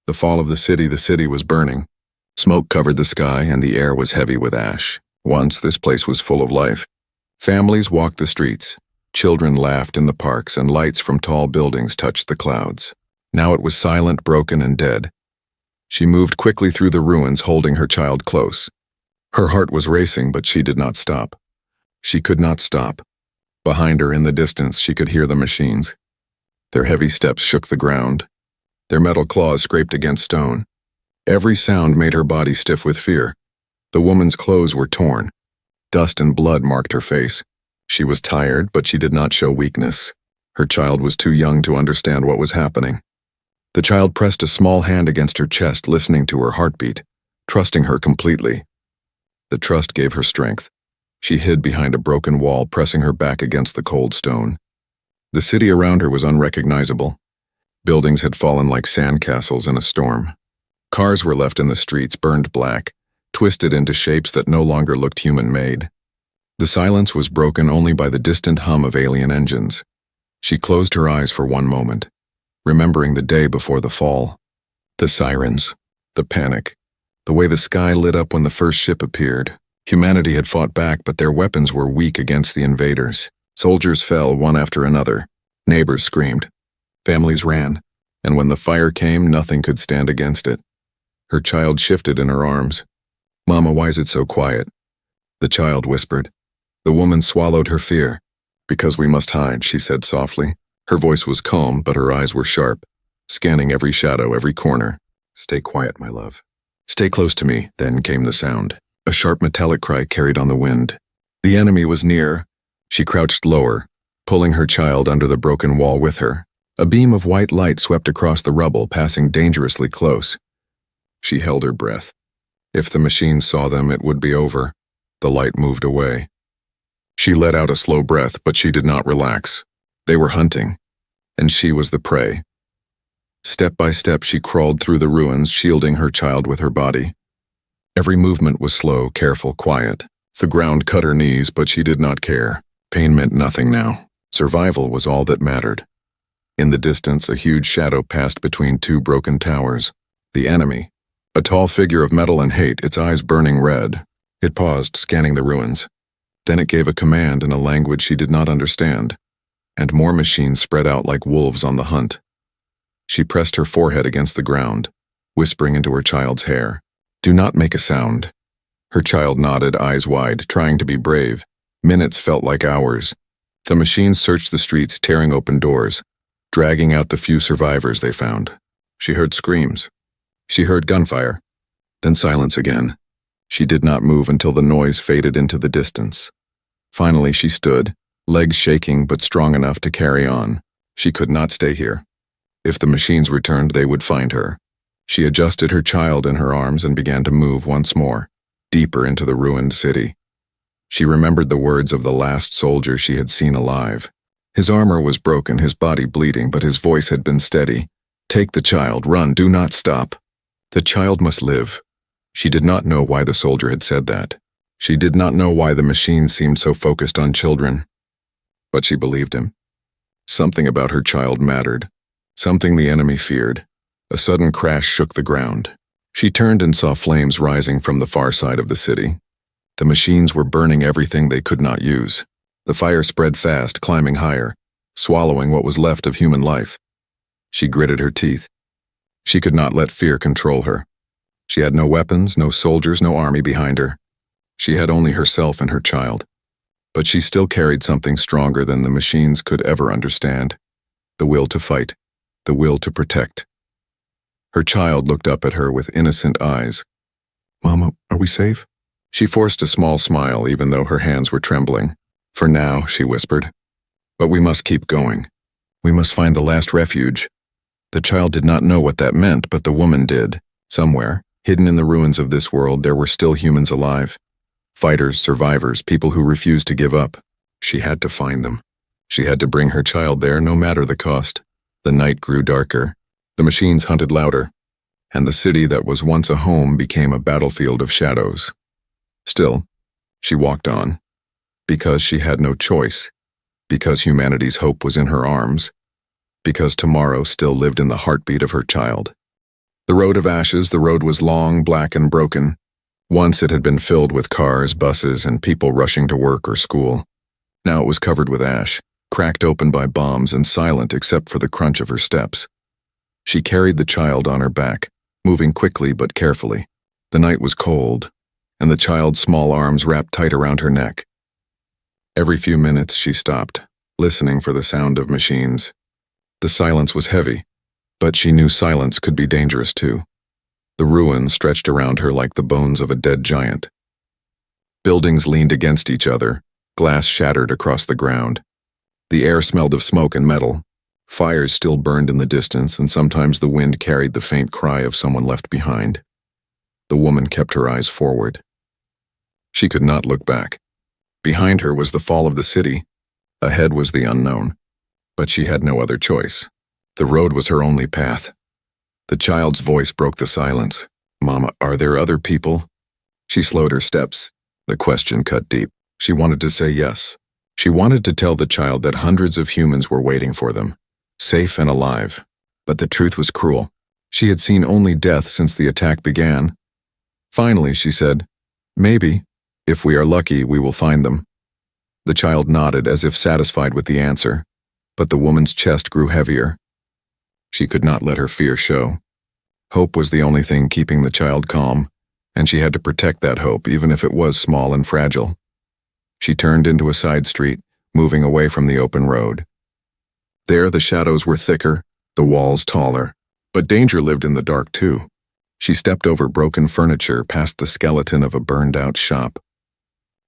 The fall of the city was burning. Smoke covered the sky and the air was heavy with ash. Once this place was full of life. Families walked the streets. Children laughed in the parks and lights from tall buildings touched the clouds. Now it was silent, broken, and dead. She moved quickly through the ruins, holding her child close. Her heart was racing, but she did not stop. She could not stop. Behind her in the distance, she could hear the machines. Their heavy steps shook the ground. Their metal claws scraped against stone. Every sound made her body stiff with fear. The woman's clothes were torn. Dust and blood marked her face. She was tired, but she did not show weakness. Her child was too young to understand what was happening. The child pressed a small hand against her chest, listening to her heartbeat, trusting her completely. The trust gave her strength. She hid behind a broken wall, pressing her back against the cold stone. The city around her was unrecognizable. Buildings had fallen like sandcastles in a storm. Cars were left in the streets, burned black, twisted into shapes that no longer looked human-made. The silence was broken only by the distant hum of alien engines. She closed her eyes for one moment, remembering the day before the fall. The sirens, the panic, the way the sky lit up when the first ship appeared. Humanity had fought back, but their weapons were weak against the invaders. Soldiers fell one after another. Neighbors screamed. Families ran. And when the fire came, nothing could stand against it. Her child shifted in her arms. "Mama, why is it so quiet?" The child whispered. The woman swallowed her fear. "Because we must hide," she said softly. Her voice was calm, but her eyes were sharp, scanning every shadow, every corner. "Stay quiet, my love. Stay close to me." Then came the sound. A sharp metallic cry carried on the wind. The enemy was near. She crouched lower, pulling her child under the broken wall with her. A beam of white light swept across the rubble, passing dangerously close. She held her breath. If the machines saw them, it would be over. The light moved away. She let out a slow breath, but she did not relax. They were hunting, and she was the prey. Step by step, she crawled through the ruins, shielding her child with her body. Every movement was slow, careful, quiet. The ground cut her knees, but she did not care. Pain meant nothing now. Survival was all that mattered. In the distance, a huge shadow passed between two broken towers. The enemy. A tall figure of metal and hate, its eyes burning red. It paused, scanning the ruins. Then it gave a command in a language she did not understand, and more machines spread out like wolves on the hunt. She pressed her forehead against the ground, whispering into her child's hair, "Do not make a sound." Her child nodded, eyes wide, trying to be brave. Minutes felt like hours. The machines searched the streets, tearing open doors, dragging out the few survivors they found. She heard screams. She heard gunfire. Then silence again. She did not move until the noise faded into the distance. Finally, she stood, legs shaking but strong enough to carry on. She could not stay here. If the machines returned, they would find her. She adjusted her child in her arms and began to move once more, deeper into the ruined city. She remembered the words of the last soldier she had seen alive. His armor was broken, his body bleeding, but his voice had been steady. "Take the child, run, do not stop." The child must live. She did not know why the soldier had said that. She did not know why the machines seemed so focused on children. But she believed him. Something about her child mattered. Something the enemy feared. A sudden crash shook the ground. She turned and saw flames rising from the far side of the city. The machines were burning everything they could not use. The fire spread fast, climbing higher, swallowing what was left of human life. She gritted her teeth. She could not let fear control her. She had no weapons, no soldiers, no army behind her. She had only herself and her child. But she still carried something stronger than the machines could ever understand. The will to fight. The will to protect. Her child looked up at her with innocent eyes. "Mama, are we safe?" She forced a small smile even though her hands were trembling. "For now," she whispered. "But we must keep going. We must find the last refuge." The child did not know what that meant, but the woman did. Somewhere, hidden in the ruins of this world, there were still humans alive. Fighters, survivors, people who refused to give up. She had to find them. She had to bring her child there, no matter the cost. The night grew darker. The machines hunted louder. And the city that was once a home became a battlefield of shadows. Still, she walked on. Because she had no choice. Because humanity's hope was in her arms. Because tomorrow still lived in the heartbeat of her child. The road of ashes, the road was long, black, and broken. Once it had been filled with cars, buses, and people rushing to work or school. Now it was covered with ash, cracked open by bombs and silent except for the crunch of her steps. She carried the child on her back, moving quickly but carefully. The night was cold, and the child's small arms wrapped tight around her neck. Every few minutes she stopped, listening for the sound of machines. The silence was heavy, but she knew silence could be dangerous too. The ruins stretched around her like the bones of a dead giant. Buildings leaned against each other, glass shattered across the ground. The air smelled of smoke and metal. Fires still burned in the distance, and sometimes the wind carried the faint cry of someone left behind. The woman kept her eyes forward. She could not look back. Behind her was the fall of the city. Ahead was the unknown. But she had no other choice. The road was her only path. The child's voice broke the silence. "Mama, are there other people?" She slowed her steps. The question cut deep. She wanted to say yes. She wanted to tell the child that hundreds of humans were waiting for them, safe and alive. But the truth was cruel. She had seen only death since the attack began. Finally, she said, "Maybe, if we are lucky, we will find them." The child nodded as if satisfied with the answer, but the woman's chest grew heavier. She could not let her fear show. Hope was the only thing keeping the child calm, and she had to protect that hope even if it was small and fragile. She turned into a side street, moving away from the open road. There the shadows were thicker, the walls taller, but danger lived in the dark too. She stepped over broken furniture past the skeleton of a burned-out shop.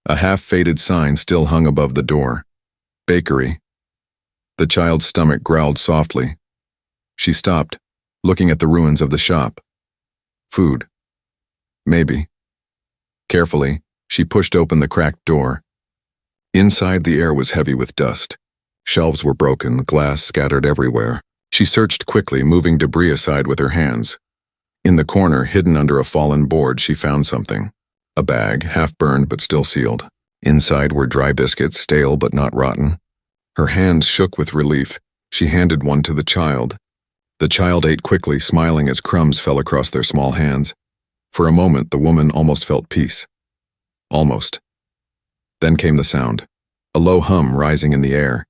A half-faded sign still hung above the door. Bakery. The child's stomach growled softly. She stopped, looking at the ruins of the shop. Food. Maybe. Carefully, she pushed open the cracked door. Inside, the air was heavy with dust. Shelves were broken, glass scattered everywhere. She searched quickly, moving debris aside with her hands. In the corner, hidden under a fallen board, she found something. A bag, half-burned but still sealed. Inside were dry biscuits, stale but not rotten. Her hands shook with relief. She handed one to the child. The child ate quickly, smiling as crumbs fell across their small hands. For a moment, the woman almost felt peace. Almost. Then came the sound. A low hum rising in the air.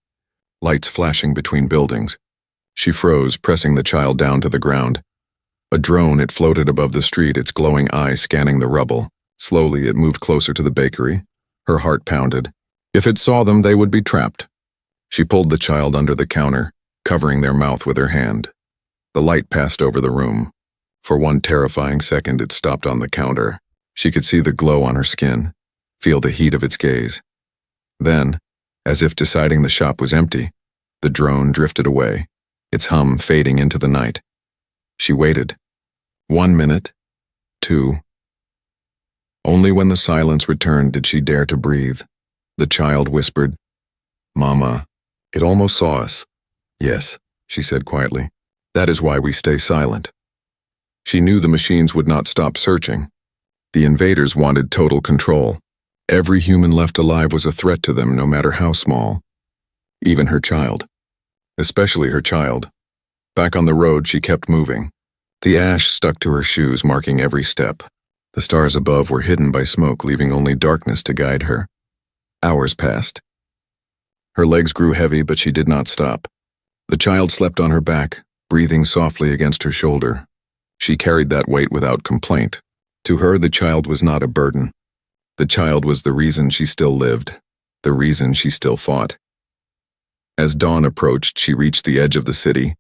Lights flashing between buildings. She froze, pressing the child down to the ground. A drone, it floated above the street, its glowing eyes scanning the rubble. Slowly, it moved closer to the bakery. Her heart pounded. If it saw them, they would be trapped. She pulled the child under the counter, covering their mouth with her hand. The light passed over the room. For one terrifying second, it stopped on the counter. She could see the glow on her skin, feel the heat of its gaze. Then, as if deciding the shop was empty, the drone drifted away, its hum fading into the night. She waited. 1 minute. 2. Only when the silence returned did she dare to breathe. The child whispered, "Mama, it almost saw us." "Yes," she said quietly. "That is why we stay silent." She knew the machines would not stop searching. The invaders wanted total control. Every human left alive was a threat to them, no matter how small. Even her child. Especially her child. Back on the road, she kept moving. The ash stuck to her shoes, marking every step. The stars above were hidden by smoke, leaving only darkness to guide her. Hours passed. Her legs grew heavy, but she did not stop. The child slept on her back, breathing softly against her shoulder. She carried that weight without complaint. To her, the child was not a burden. The child was the reason she still lived, the reason she still fought. As dawn approached, she reached the edge of the city.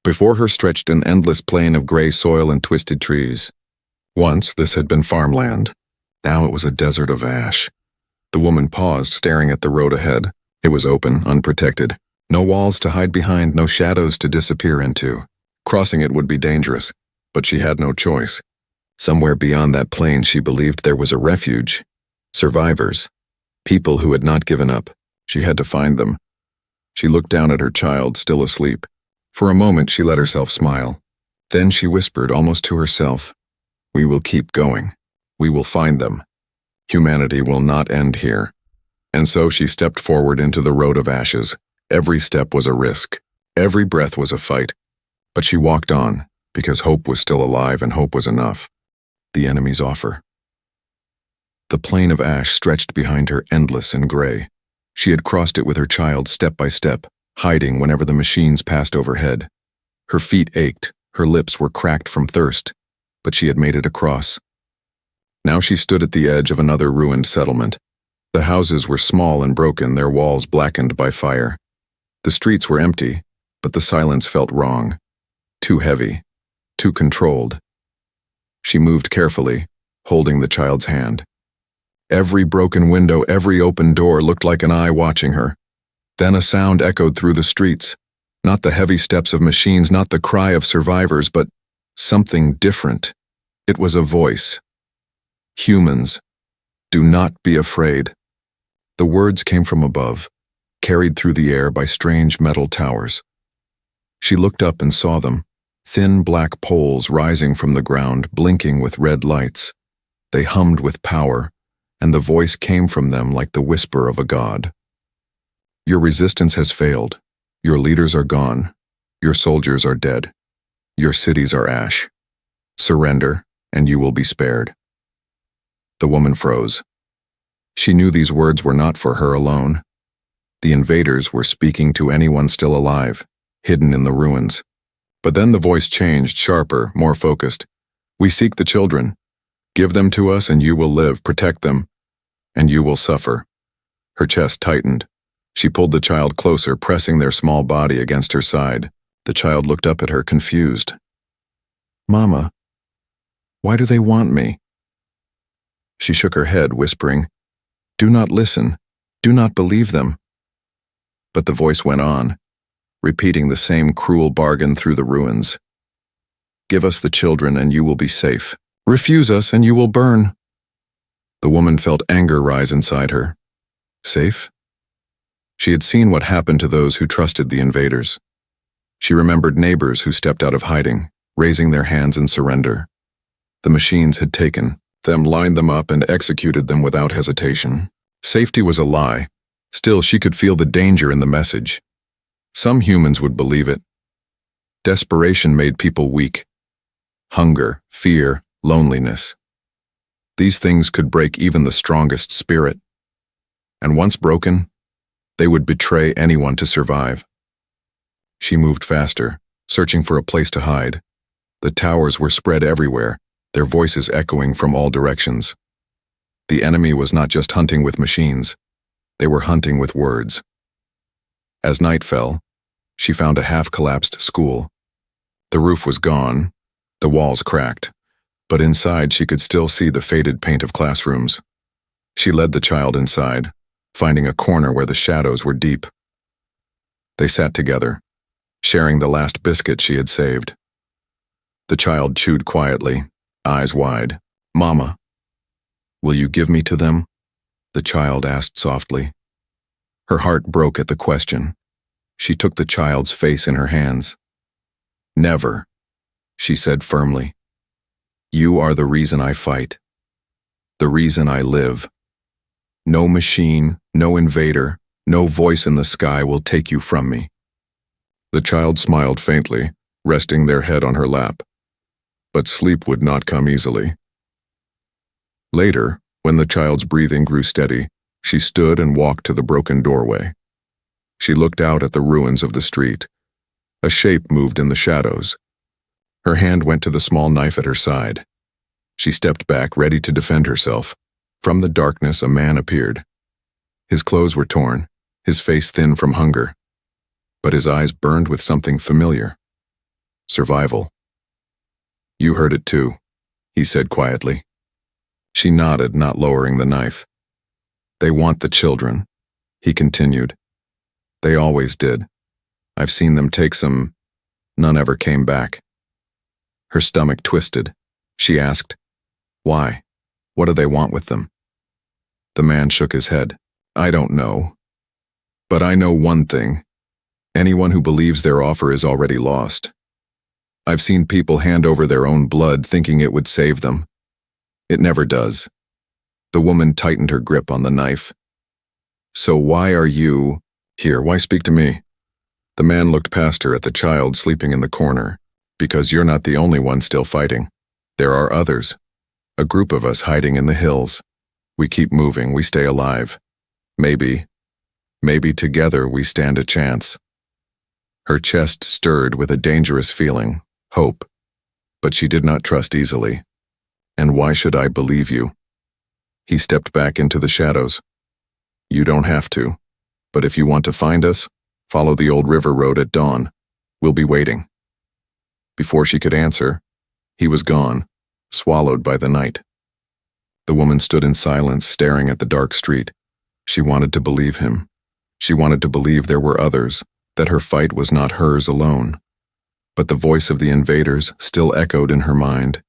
Before her stretched an endless plain of gray soil and twisted trees. Once, this had been farmland. Now it was a desert of ash. The woman paused, staring at the road ahead. It was open, unprotected. No walls to hide behind, no shadows to disappear into. Crossing it would be dangerous, but she had no choice. Somewhere beyond that plain, she believed there was a refuge. Survivors. People who had not given up. She had to find them. She looked down at her child, still asleep. For a moment, she let herself smile. Then she whispered, almost to herself, "We will keep going. We will find them. Humanity will not end here." And so she stepped forward into the road of ashes. Every step was a risk. Every breath was a fight. But she walked on, because hope was still alive and hope was enough. The enemy's offer. The plain of ash stretched behind her, endless and gray. She had crossed it with her child step by step, hiding whenever the machines passed overhead. Her feet ached, her lips were cracked from thirst, but she had made it across. Now she stood at the edge of another ruined settlement. The houses were small and broken, their walls blackened by fire. The streets were empty, but the silence felt wrong. Too heavy, too controlled. She moved carefully, holding the child's hand. Every broken window, every open door looked like an eye watching her. Then a sound echoed through the streets. Not the heavy steps of machines, not the cry of survivors, but something different. It was a voice. Humans, do not be afraid. The words came from above, carried through the air by strange metal towers. She looked up and saw them, thin black poles rising from the ground, blinking with red lights. They hummed with power, and the voice came from them like the whisper of a god. Your resistance has failed. Your leaders are gone. Your soldiers are dead. Your cities are ash. Surrender, and you will be spared. The woman froze. She knew these words were not for her alone. The invaders were speaking to anyone still alive, hidden in the ruins. But then the voice changed, sharper, more focused. We seek the children. Give them to us and you will live. Protect them, and you will suffer. Her chest tightened. She pulled the child closer, pressing their small body against her side. The child looked up at her, confused. Mama, why do they want me? She shook her head, whispering, Do not listen. Do not believe them. But the voice went on, repeating the same cruel bargain through the ruins. Give us the children and you will be safe. Refuse us and you will burn. The woman felt anger rise inside her. Safe? She had seen what happened to those who trusted the invaders. She remembered neighbors who stepped out of hiding, raising their hands in surrender. The machines had taken them, lined them up, and executed them without hesitation. Safety was a lie. Still, she could feel the danger in the message. Some humans would believe it. Desperation made people weak. Hunger, fear, loneliness. These things could break even the strongest spirit. And once broken, they would betray anyone to survive. She moved faster, searching for a place to hide. The towers were spread everywhere, their voices echoing from all directions. The enemy was not just hunting with machines. They were hunting with words. As night fell, she found a half-collapsed school. The roof was gone, the walls cracked, but inside she could still see the faded paint of classrooms. She led the child inside, finding a corner where the shadows were deep. They sat together, sharing the last biscuit she had saved. The child chewed quietly, eyes wide. Mama, will you give me to them? The child asked softly. Her heart broke at the question. She took the child's face in her hands. Never, she said firmly. You are the reason I fight. The reason I live. No machine, no invader, no voice in the sky will take you from me. The child smiled faintly, resting their head on her lap. But sleep would not come easily. Later, when the child's breathing grew steady, she stood and walked to the broken doorway. She looked out at the ruins of the street. A shape moved in the shadows. Her hand went to the small knife at her side. She stepped back, ready to defend herself. From the darkness, a man appeared. His clothes were torn, his face thin from hunger. But his eyes burned with something familiar. Survival. You heard it too, he said quietly. She nodded, not lowering the knife. They want the children, he continued. They always did. I've seen them take some. None ever came back. Her stomach twisted. She asked, Why? What do they want with them? The man shook his head. I don't know. But I know one thing. Anyone who believes their offer is already lost. I've seen people hand over their own blood thinking it would save them. It never does. The woman tightened her grip on the knife. So why are you here? Why speak to me? The man looked past her at the child sleeping in the corner. Because you're not the only one still fighting. There are others. A group of us hiding in the hills. We keep moving, we stay alive. Maybe together we stand a chance. Her chest stirred with a dangerous feeling, hope. But she did not trust easily. And why should I believe you? He stepped back into the shadows. You don't have to. But if you want to find us, follow the old river road at dawn. We'll be waiting. Before she could answer, he was gone, swallowed by the night. The woman stood in silence, staring at the dark street. She wanted to believe him. She wanted to believe there were others, that her fight was not hers alone. But the voice of the invaders still echoed in her mind.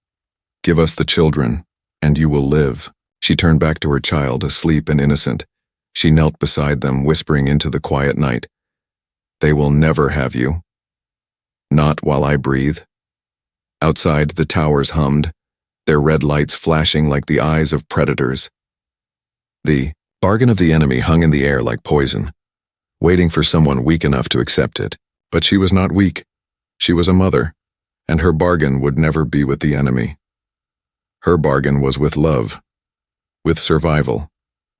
Give us the children, and you will live. She turned back to her child, asleep and innocent. She knelt beside them, whispering into the quiet night. They will never have you. Not while I breathe. Outside, the towers hummed, their red lights flashing like the eyes of predators. The bargain of the enemy hung in the air like poison, waiting for someone weak enough to accept it. But she was not weak. She was a mother, and her bargain would never be with the enemy. Her bargain was with love, with survival,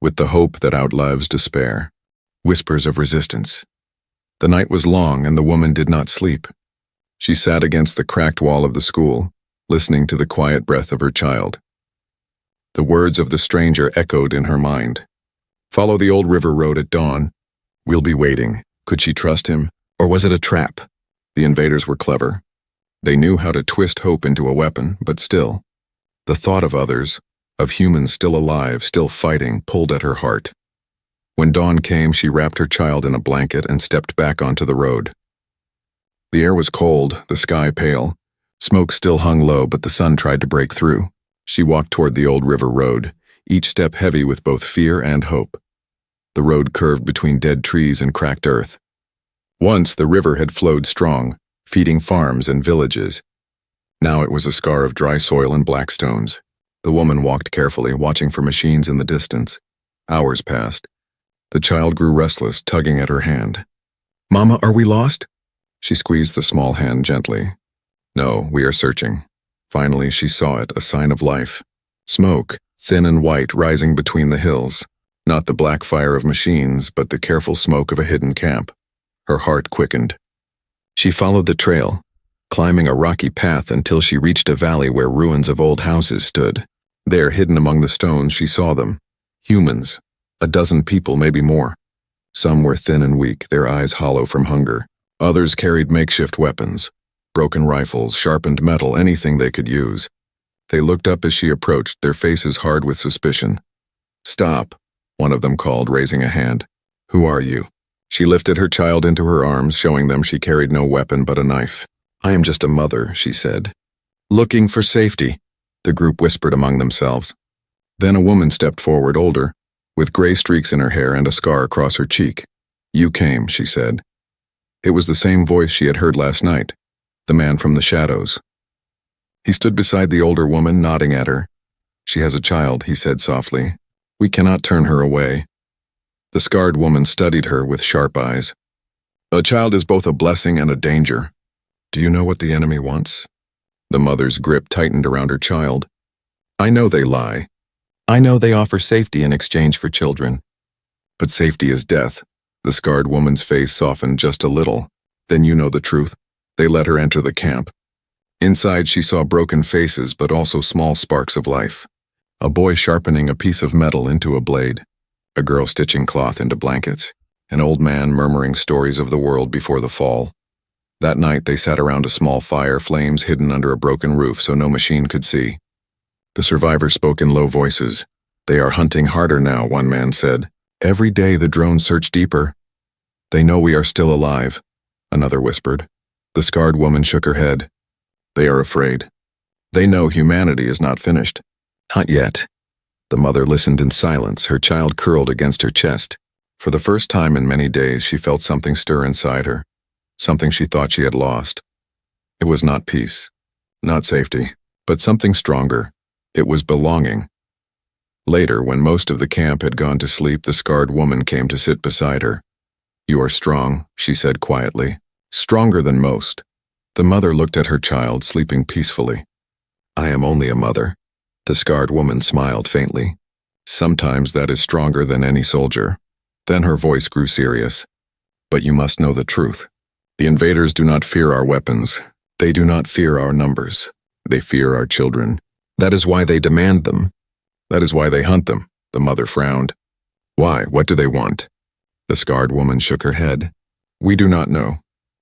with the hope that outlives despair. Whispers of resistance. The night was long, and the woman did not sleep. She sat against the cracked wall of the school, listening to the quiet breath of her child. The words of the stranger echoed in her mind. Follow the old river road at dawn. We'll be waiting. Could she trust him? Or was it a trap? The invaders were clever. They knew how to twist hope into a weapon, but still, the thought of others, of humans still alive, still fighting, pulled at her heart. When dawn came, she wrapped her child in a blanket and stepped back onto the road. The air was cold, the sky pale. Smoke still hung low, but the sun tried to break through. She walked toward the old river road, each step heavy with both fear and hope. The road curved between dead trees and cracked earth. Once the river had flowed strong, feeding farms and villages. Now it was a scar of dry soil and black stones. The woman walked carefully, watching for machines in the distance. Hours passed. The child grew restless, tugging at her hand. Mama, are we lost? She squeezed the small hand gently. No, we are searching. Finally, she saw it, a sign of life. Smoke, thin and white, rising between the hills. Not the black fire of machines, but the careful smoke of a hidden camp. Her heart quickened. She followed the trail, climbing a rocky path until she reached a valley where ruins of old houses stood. There, hidden among the stones, she saw them. Humans. 12 people, maybe more. Some were thin and weak, their eyes hollow from hunger. Others carried makeshift weapons. Broken rifles, sharpened metal, anything they could use. They looked up as she approached, their faces hard with suspicion. Stop, one of them called, raising a hand. Who are you? She lifted her child into her arms, showing them she carried no weapon but a knife. I am just a mother, she said. Looking for safety, the group whispered among themselves. Then a woman stepped forward, older, with gray streaks in her hair and a scar across her cheek. You came, she said. It was the same voice she had heard last night, the man from the shadows. He stood beside the older woman, nodding at her. She has a child, he said softly. We cannot turn her away. The scarred woman studied her with sharp eyes. A child is both a blessing and a danger. Do you know what the enemy wants? The mother's grip tightened around her child. I know they lie. I know they offer safety in exchange for children. But safety is death. The scarred woman's face softened just a little. Then you know the truth. They let her enter the camp. Inside she saw broken faces, but also small sparks of life. A boy sharpening a piece of metal into a blade. A girl stitching cloth into blankets. An old man murmuring stories of the world before the fall. That night they sat around a small fire, flames hidden under a broken roof so no machine could see. The survivors spoke in low voices. They are hunting harder now, one man said. Every day the drones search deeper. They know we are still alive, another whispered. The scarred woman shook her head. They are afraid. They know humanity is not finished. Not yet. The mother listened in silence, her child curled against her chest. For the first time in many days, she felt something stir inside her, something she thought she had lost. It was not peace, not safety, but something stronger. It was belonging. Later, when most of the camp had gone to sleep, the scarred woman came to sit beside her. You are strong, she said quietly. Stronger than most. The mother looked at her child, sleeping peacefully. I am only a mother. The scarred woman smiled faintly. Sometimes that is stronger than any soldier. Then her voice grew serious. But you must know the truth. The invaders do not fear our weapons. They do not fear our numbers. They fear our children. That is why they demand them. That is why they hunt them. The mother frowned. Why? What do they want? The scarred woman shook her head. We do not know.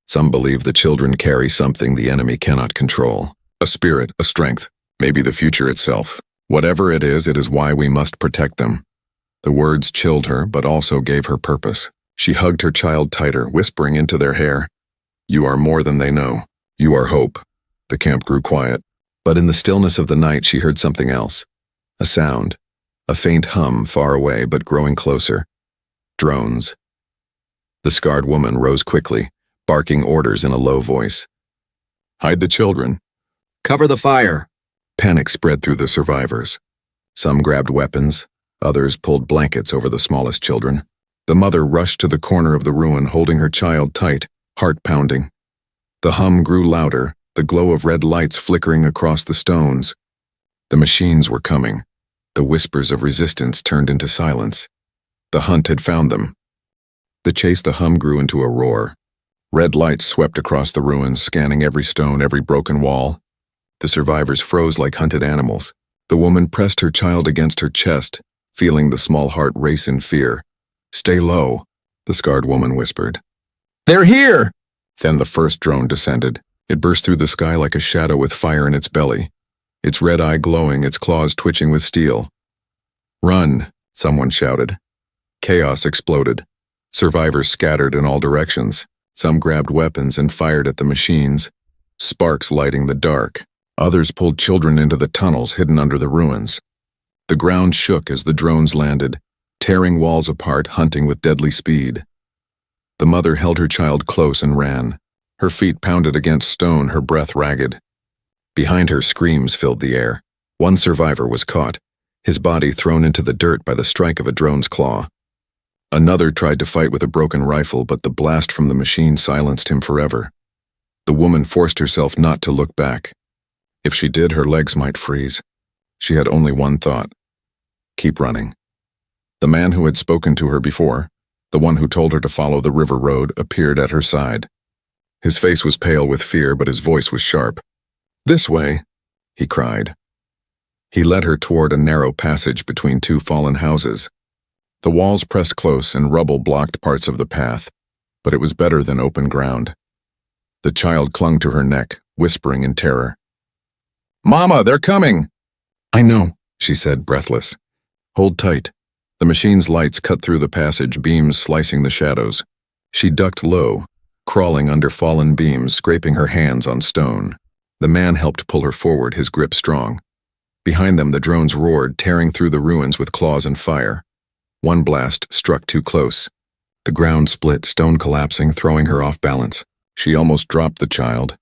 Some believe the children carry something the enemy cannot control. A spirit, a strength, maybe the future itself. Whatever it is why we must protect them. The words chilled her, but also gave her purpose. She hugged her child tighter, whispering into their hair. You are more than they know. You are hope. The camp grew quiet. But in the stillness of the night she heard something else. A sound. A faint hum far away but growing closer. Drones. The scarred woman rose quickly, barking orders in a low voice. Hide the children. Cover the fire. Panic spread through the survivors. Some grabbed weapons. Others pulled blankets over the smallest children. The mother rushed to the corner of the ruin, holding her child tight, heart pounding. The hum grew louder, the glow of red lights flickering across the stones. The machines were coming. The whispers of resistance turned into silence. The hunt had found them. The chase, the hum grew into a roar. Red lights swept across the ruins, scanning every stone, every broken wall. The survivors froze like hunted animals. The woman pressed her child against her chest, feeling the small heart race in fear. Stay low, the scarred woman whispered. They're here! Then the first drone descended. It burst through the sky like a shadow with fire in its belly. Its red eye glowing, its claws twitching with steel. Run, someone shouted. Chaos exploded. Survivors scattered in all directions. Some grabbed weapons and fired at the machines, sparks lighting the dark. Others pulled children into the tunnels hidden under the ruins. The ground shook as the drones landed, tearing walls apart, hunting with deadly speed. The mother held her child close and ran. Her feet pounded against stone, her breath ragged. Behind her, screams filled the air. One survivor was caught, his body thrown into the dirt by the strike of a drone's claw. Another tried to fight with a broken rifle, but the blast from the machine silenced him forever. The woman forced herself not to look back. If she did, her legs might freeze. She had only one thought. Keep running. The man who had spoken to her before, the one who told her to follow the river road, appeared at her side. His face was pale with fear, but his voice was sharp. This way, he cried. He led her toward a narrow passage between two fallen houses. The walls pressed close and rubble blocked parts of the path, but it was better than open ground. The child clung to her neck, whispering in terror. Mama, they're coming! I know, she said, breathless. Hold tight. The machine's lights cut through the passage, beams slicing the shadows. She ducked low, crawling under fallen beams, scraping her hands on stone. The man helped pull her forward, his grip strong. Behind them, the drones roared, tearing through the ruins with claws and fire. One blast struck too close. The ground split, stone collapsing, throwing her off balance. She almost dropped the child,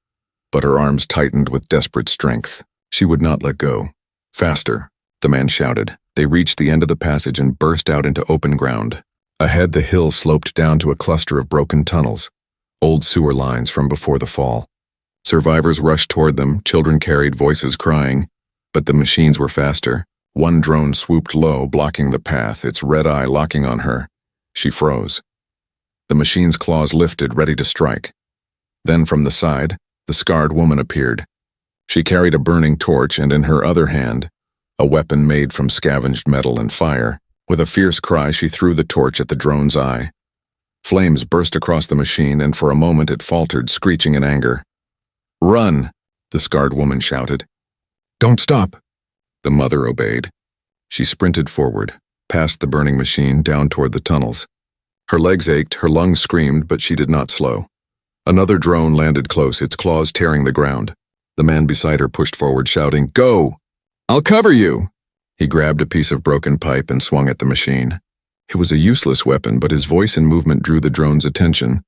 but her arms tightened with desperate strength. She would not let go. Faster, the man shouted. They reached the end of the passage and burst out into open ground. Ahead, the hill sloped down to a cluster of broken tunnels, old sewer lines from before the fall. Survivors rushed toward them, children carried, voices crying, but the machines were faster. One drone swooped low, blocking the path, its red eye locking on her. She froze. The machine's claws lifted, ready to strike. Then from the side, the scarred woman appeared. She carried a burning torch, and in her other hand, a weapon made from scavenged metal and fire. With a fierce cry, she threw the torch at the drone's eye. Flames burst across the machine, and for a moment it faltered, screeching in anger. Run, the scarred woman shouted. Don't stop. The mother obeyed. She sprinted forward, past the burning machine, down toward the tunnels. Her legs ached, her lungs screamed, but she did not slow. Another drone landed close, its claws tearing the ground. The man beside her pushed forward, shouting, Go! I'll cover you! He grabbed a piece of broken pipe and swung at the machine. It was a useless weapon, but his voice and movement drew the drone's attention.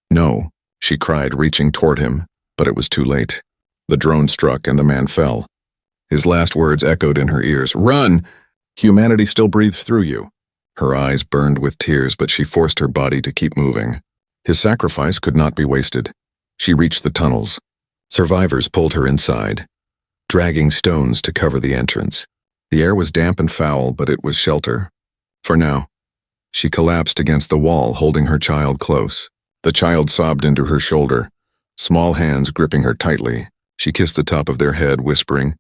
No, she cried, reaching toward him, but it was too late. The drone struck and the man fell. His last words echoed in her ears. Run! Humanity still breathes through you. Her eyes burned with tears, but she forced her body to keep moving. His sacrifice could not be wasted. She reached the tunnels. Survivors pulled her inside, dragging stones to cover the entrance. The air was damp and foul, but it was shelter. For now. She collapsed against the wall, holding her child close. The child sobbed into her shoulder, small hands gripping her tightly. She kissed the top of their head, whispering,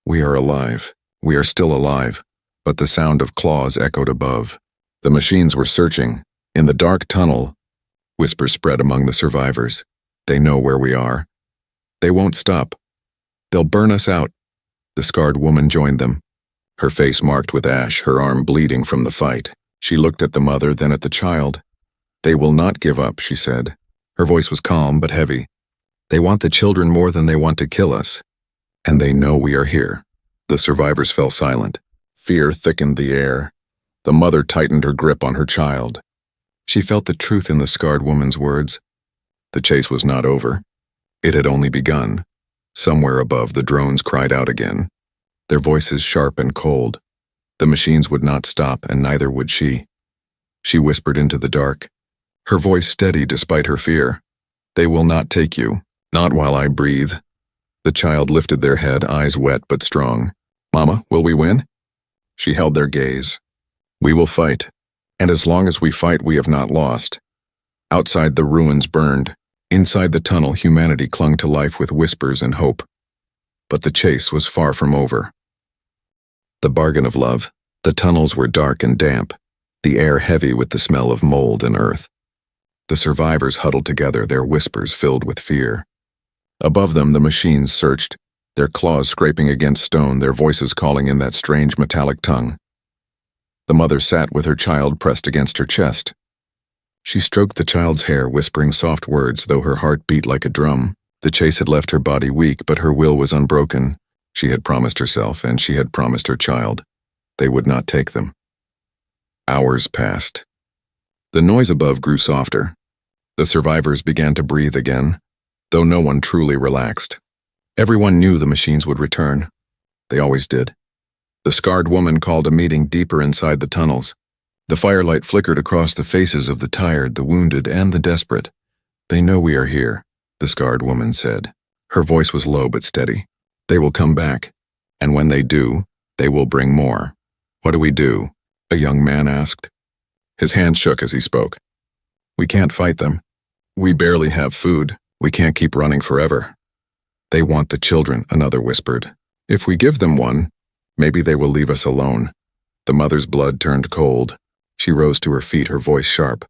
"We are alive. We are still alive." But the sound of claws echoed above. The machines were searching. In the dark tunnel, whispers spread among the survivors. "They know where we are. They won't stop. They'll burn us out." The scarred woman joined them, her face marked with ash, her arm bleeding from the fight. She looked at the mother, then at the child. "They will not give up," she said. Her voice was calm but heavy. "They want the children more than they want to kill us. And they know we are here." The survivors fell silent. Fear thickened the air. The mother tightened her grip on her child. She felt the truth in the scarred woman's words. The chase was not over. It had only begun. Somewhere above, the drones cried out again, their voices sharp and cold. The machines would not stop, and neither would she. She whispered into the dark, her voice steady despite her fear. "They will not take you, not while I breathe." The child lifted their head, eyes wet but strong. "Mama, will we win?" She held their gaze. "We will fight, and as long as we fight, we have not lost." Outside, the ruins burned. Inside the tunnel, humanity clung to life with whispers and hope. But the chase was far from over. The bargain of love. The tunnels were dark and damp, the air heavy with the smell of mold and earth. The survivors huddled together, their whispers filled with fear. Above them, the machines searched, their claws scraping against stone, their voices calling in that strange metallic tongue. The mother sat with her child pressed against her chest. She stroked the child's hair, whispering soft words, though her heart beat like a drum. The chase had left her body weak, but her will was unbroken. She had promised herself, and she had promised her child. They would not take them. Hours passed. The noise above grew softer. The survivors began to breathe again, though no one truly relaxed. Everyone knew the machines would return. They always did. The scarred woman called a meeting deeper inside the tunnels. The firelight flickered across the faces of the tired, the wounded, and the desperate. "They know we are here," the scarred woman said. Her voice was low but steady. "They will come back, and when they do, they will bring more." "What do we do?" a young man asked. His hand shook as he spoke. "We can't fight them. We barely have food. We can't keep running forever." "They want the children," another whispered. "If we give them one, maybe they will leave us alone." The mother's blood turned cold. She rose to her feet, her voice sharp.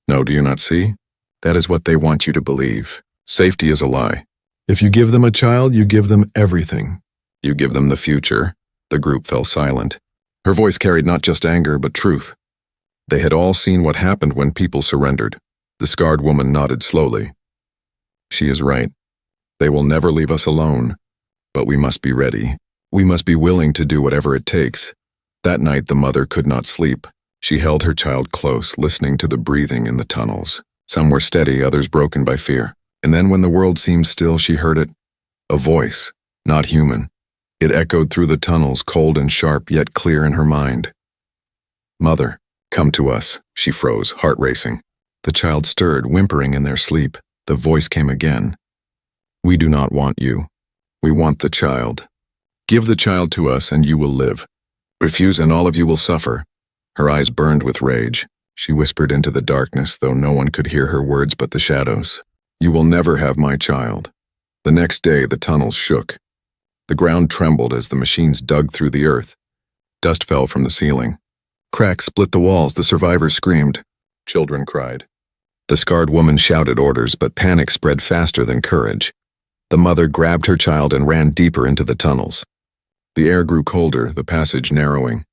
"No, do you not see? That is what they want you to believe. Safety is a lie. If you give them a child, you give them everything. You give them the future." The group fell silent. Her voice carried not just anger, but truth. They had all seen what happened when people surrendered. The scarred woman nodded slowly. "She is right. They will never leave us alone. But we must be ready. We must be willing to do whatever it takes." That night, the mother could not sleep. She held her child close, listening to the breathing in the tunnels. Some were steady, others broken by fear. And then when the world seemed still, she heard it. A voice, not human. It echoed through the tunnels, cold and sharp, yet clear in her mind. "Mother, come to us." She froze, heart racing. The child stirred, whimpering in their sleep. The voice came again. "We do not want you. We want the child. Give the child to us and you will live. Refuse and all of you will suffer." Her eyes burned with rage. She whispered into the darkness, though no one could hear her words but the shadows. "You will never have my child." The next day, the tunnels shook. The ground trembled as the machines dug through the earth. Dust fell from the ceiling. Cracks split the walls. The survivors screamed. Children cried. The scarred woman shouted orders, but panic spread faster than courage. The mother grabbed her child and ran deeper into the tunnels. The air grew colder, the passage narrowing.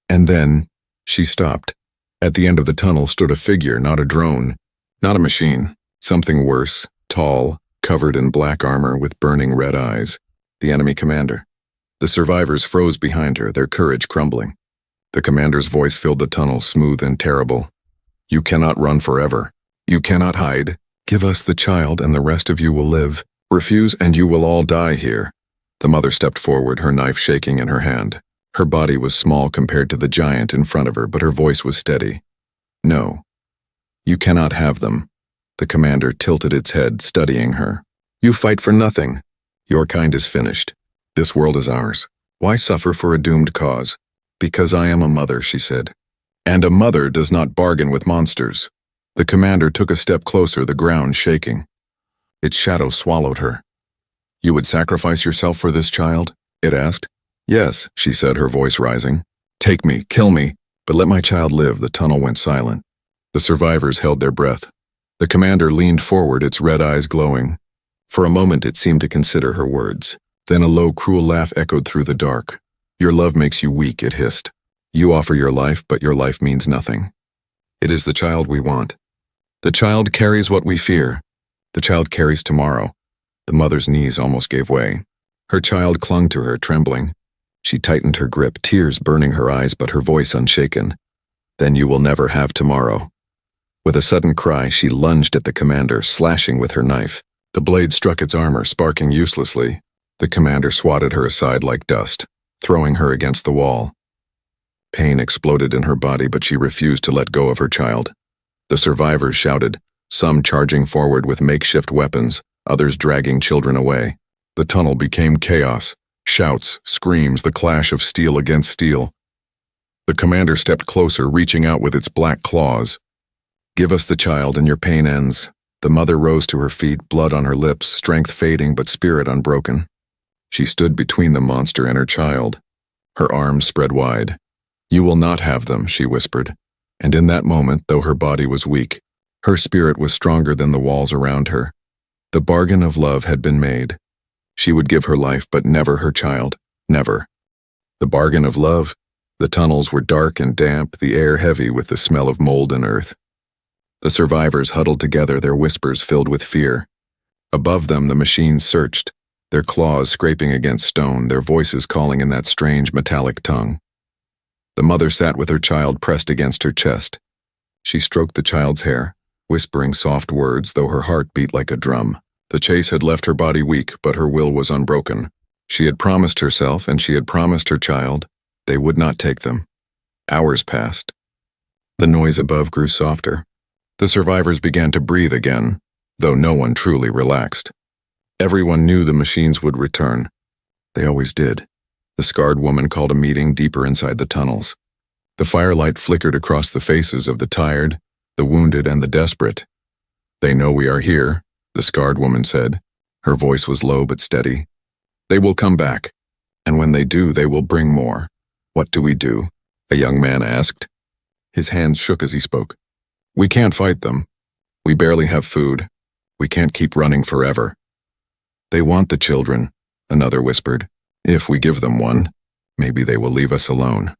And then she stopped. At the end of the tunnel stood a figure, not a drone, not a machine. Something worse, tall, covered in black armor with burning red eyes. The enemy commander. The survivors froze behind her, their courage crumbling. The commander's voice filled the tunnel, smooth and terrible. "You cannot run forever. You cannot hide. Give us the child and the rest of you will live. Refuse and you will all die here." The mother stepped forward, her knife shaking in her hand. Her body was small compared to the giant in front of her, but her voice was steady. "No. You cannot have them." The commander tilted its head, studying her. You fight for nothing. Your kind is finished. This world is ours. Why suffer for a doomed cause? Because I am a mother, she said. And a mother does not bargain with monsters. The commander took a step closer, the ground shaking. Its shadow swallowed her. You would sacrifice yourself for this child? It asked. Yes, she said, her voice rising. Take me, kill me, but let my child live. The tunnel went silent. The survivors held their breath. The commander leaned forward, its red eyes glowing. For a moment it seemed to consider her words. Then a low, cruel laugh echoed through the dark. Your love makes you weak, it hissed. You offer your life, but your life means nothing. It is the child we want. The child carries what we fear. The child carries tomorrow. The mother's knees almost gave way. Her child clung to her, trembling. She tightened her grip, tears burning her eyes, but her voice unshaken. Then you will never have tomorrow. With a sudden cry, she lunged at the commander, slashing with her knife. The blade struck its armor, sparking uselessly. The commander swatted her aside like dust, throwing her against the wall. Pain exploded in her body, but she refused to let go of her child. The survivors shouted, some charging forward with makeshift weapons, others dragging children away. The tunnel became chaos. Shouts, screams, the clash of steel against steel. The commander stepped closer, reaching out with its black claws. Give us the child and your pain ends. The mother rose to her feet, blood on her lips, strength fading but spirit unbroken. She stood between the monster and her child, her arms spread wide. You will not have them, she whispered. And in that moment, though her body was weak, her spirit was stronger than the walls around her. The bargain of love had been made. She would give her life, but never her child, never. The bargain of love? The tunnels were dark and damp, the air heavy with the smell of mold and earth. The survivors huddled together, their whispers filled with fear. Above them, the machines searched, their claws scraping against stone, their voices calling in that strange metallic tongue. The mother sat with her child pressed against her chest. She stroked the child's hair, whispering soft words, though her heart beat like a drum. The chase had left her body weak, but her will was unbroken. She had promised herself, and she had promised her child, they would not take them. Hours passed. The noise above grew softer. The survivors began to breathe again, though no one truly relaxed. Everyone knew the machines would return. They always did. The scarred woman called a meeting deeper inside the tunnels. The firelight flickered across the faces of the tired, the wounded, and the desperate. They know we are here, the scarred woman said. Her voice was low but steady. They will come back, and when they do, they will bring more. What do we do? A young man asked. His hands shook as he spoke. We can't fight them. We barely have food. We can't keep running forever. They want the children, another whispered. If we give them one, maybe they will leave us alone.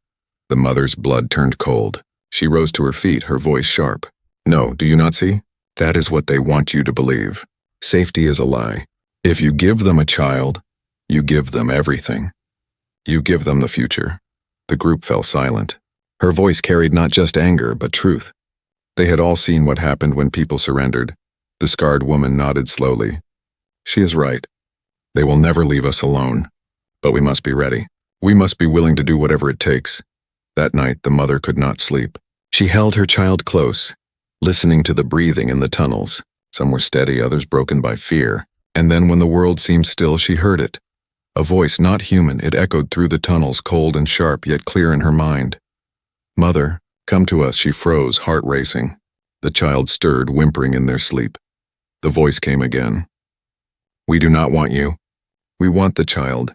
The mother's blood turned cold. She rose to her feet, her voice sharp. No, do you not see? That is what they want you to believe. Safety is a lie. If you give them a child, you give them everything. You give them the future. The group fell silent. Her voice carried not just anger, but truth. They had all seen what happened when people surrendered. The scarred woman nodded slowly. She is right. They will never leave us alone. But we must be ready. We must be willing to do whatever it takes. That night, the mother could not sleep. She held her child close, listening to the breathing in the tunnels. Some were steady, others broken by fear. And then when the world seemed still, she heard it. A voice not human, it echoed through the tunnels, cold and sharp, yet clear in her mind. Mother, come to us, she froze, heart racing. The child stirred, whimpering in their sleep. The voice came again. We do not want you. We want the child.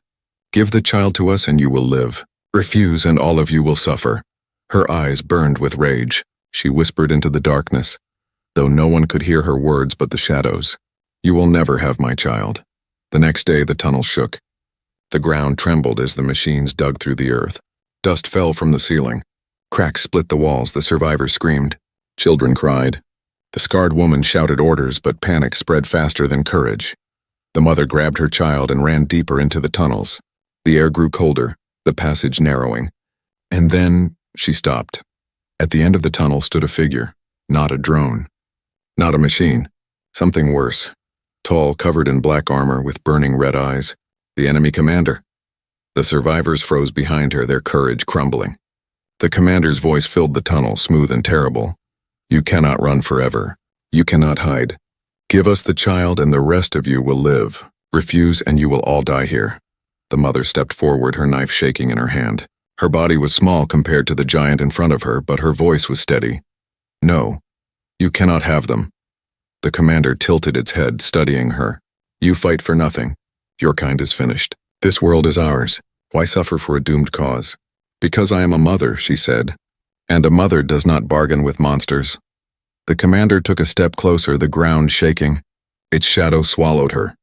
Give the child to us and you will live. Refuse and all of you will suffer. Her eyes burned with rage. She whispered into the darkness, though no one could hear her words but the shadows. You will never have my child. The next day the tunnel shook. The ground trembled as the machines dug through the earth. Dust fell from the ceiling. Cracks split the walls, the survivors screamed. Children cried. The scarred woman shouted orders, but panic spread faster than courage. The mother grabbed her child and ran deeper into the tunnels. The air grew colder, the passage narrowing. And then she stopped. At the end of the tunnel stood a figure, not a drone, not a machine, something worse. Tall, covered in black armor with burning red eyes, the enemy commander. The survivors froze behind her, their courage crumbling. The commander's voice filled the tunnel, smooth and terrible. You cannot run forever. You cannot hide. Give us the child and the rest of you will live. Refuse and you will all die here. The mother stepped forward, her knife shaking in her hand. Her body was small compared to the giant in front of her, but her voice was steady. No, you cannot have them. The commander tilted its head, studying her. You fight for nothing. Your kind is finished. This world is ours. Why suffer for a doomed cause? Because I am a mother, she said. And a mother does not bargain with monsters. The commander took a step closer, the ground shaking. Its shadow swallowed her.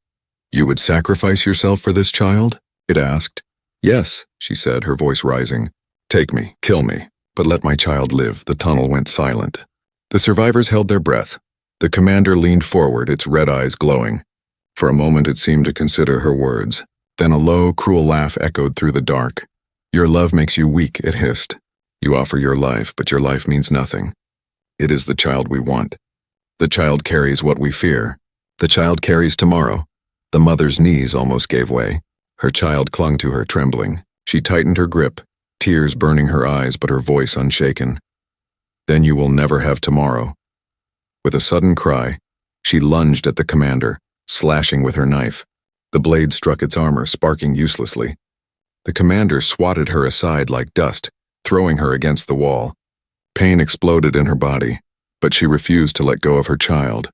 You would sacrifice yourself for this child? It asked. Yes, she said, her voice rising. Take me, kill me, but let my child live. The tunnel went silent. The survivors held their breath. The commander leaned forward, its red eyes glowing. For a moment it seemed to consider her words. Then a low, cruel laugh echoed through the dark. Your love makes you weak, it hissed. You offer your life, but your life means nothing. It is the child we want. The child carries what we fear. The child carries tomorrow. The mother's knees almost gave way. Her child clung to her, trembling. She tightened her grip, tears burning her eyes, but her voice unshaken. Then you will never have tomorrow. With a sudden cry, she lunged at the commander, slashing with her knife. The blade struck its armor, sparking uselessly. The commander swatted her aside like dust, throwing her against the wall. Pain exploded in her body, but she refused to let go of her child.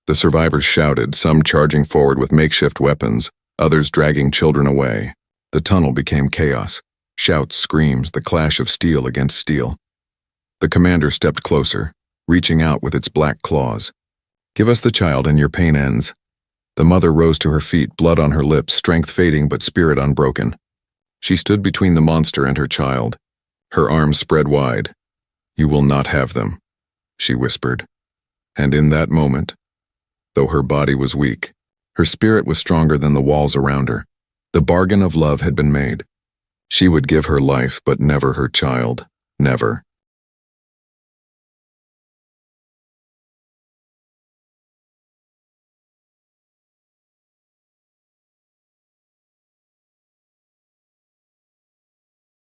The survivors shouted, some charging forward with makeshift weapons, others dragging children away. The tunnel became chaos. Shouts, screams, the clash of steel against steel. The commander stepped closer, reaching out with its black claws. Give us the child and your pain ends. The mother rose to her feet, blood on her lips, strength fading but spirit unbroken. She stood between the monster and her child, her arms spread wide. You will not have them, she whispered. And in that moment, though her body was weak, her spirit was stronger than the walls around her. The bargain of love had been made. She would give her life, but never her child. Never.